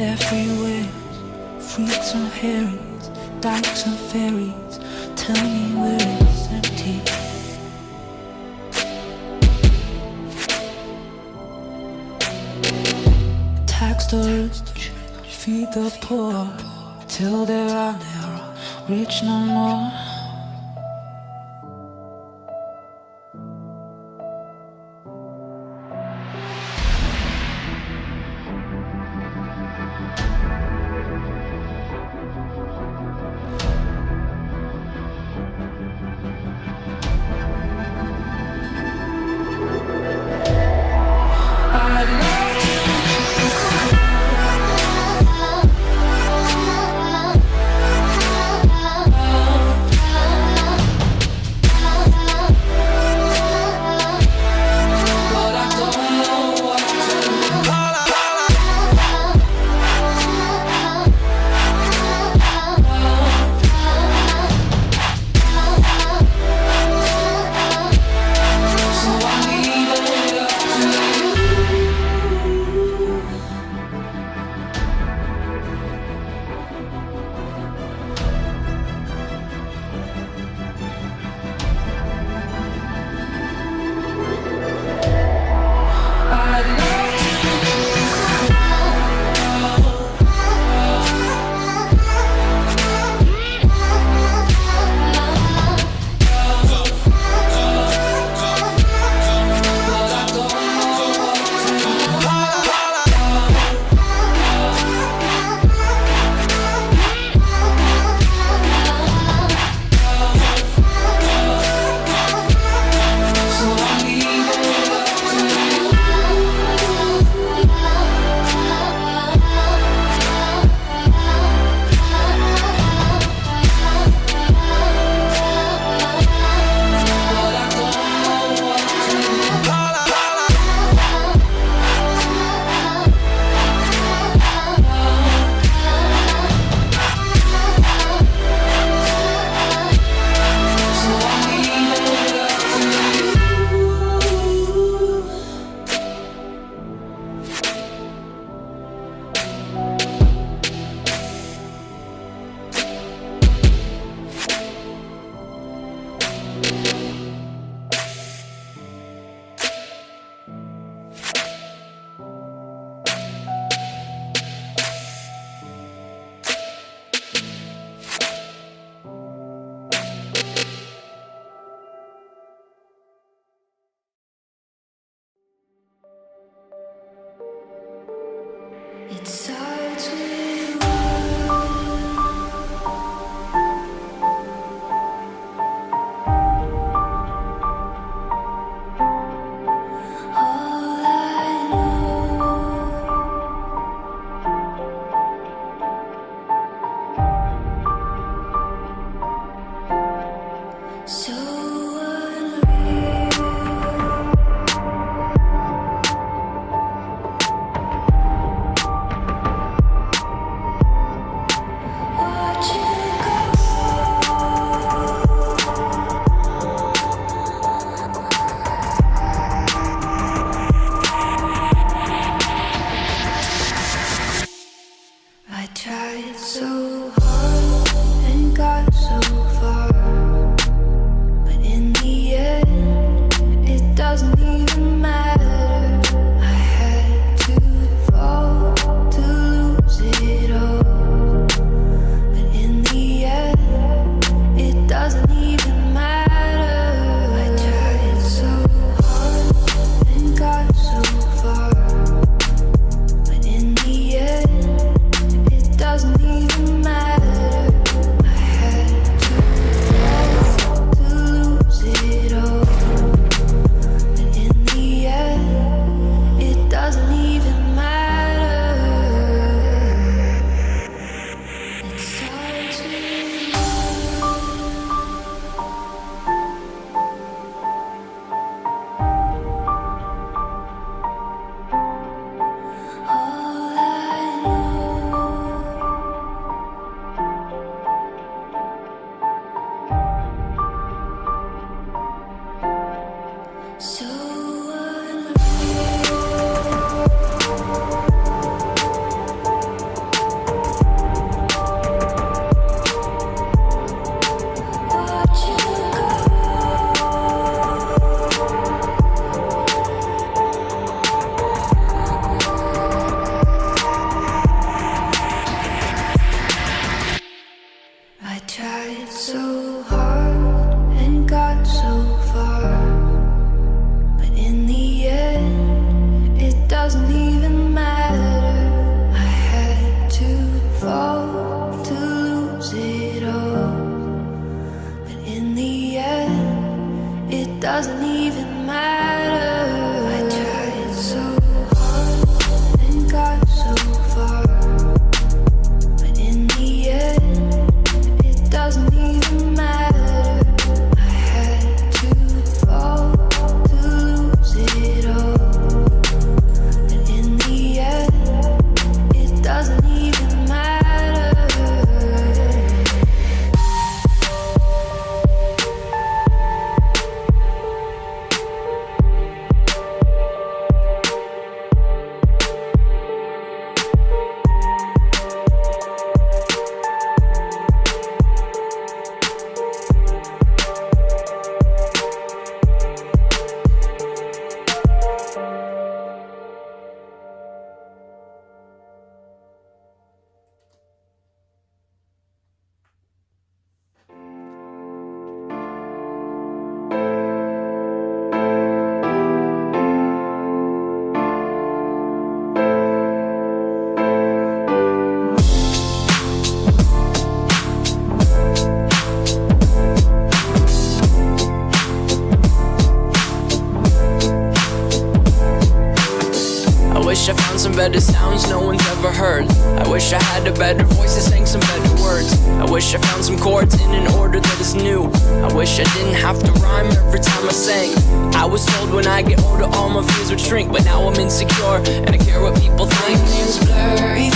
everywhere. Freaks and Harrys, dykes and fairies. Tell me where it's empty. Tax the rich, feed the poor, till there are never rich no more. better sounds no one's ever heard. I wish I had a better voice that sang some better words. I wish I found some chords in an order that is new. I wish I didn't have to rhyme every time I sang. I was told when I get older all my fears would shrink, but now I'm insecure and I care what people think. There's blurry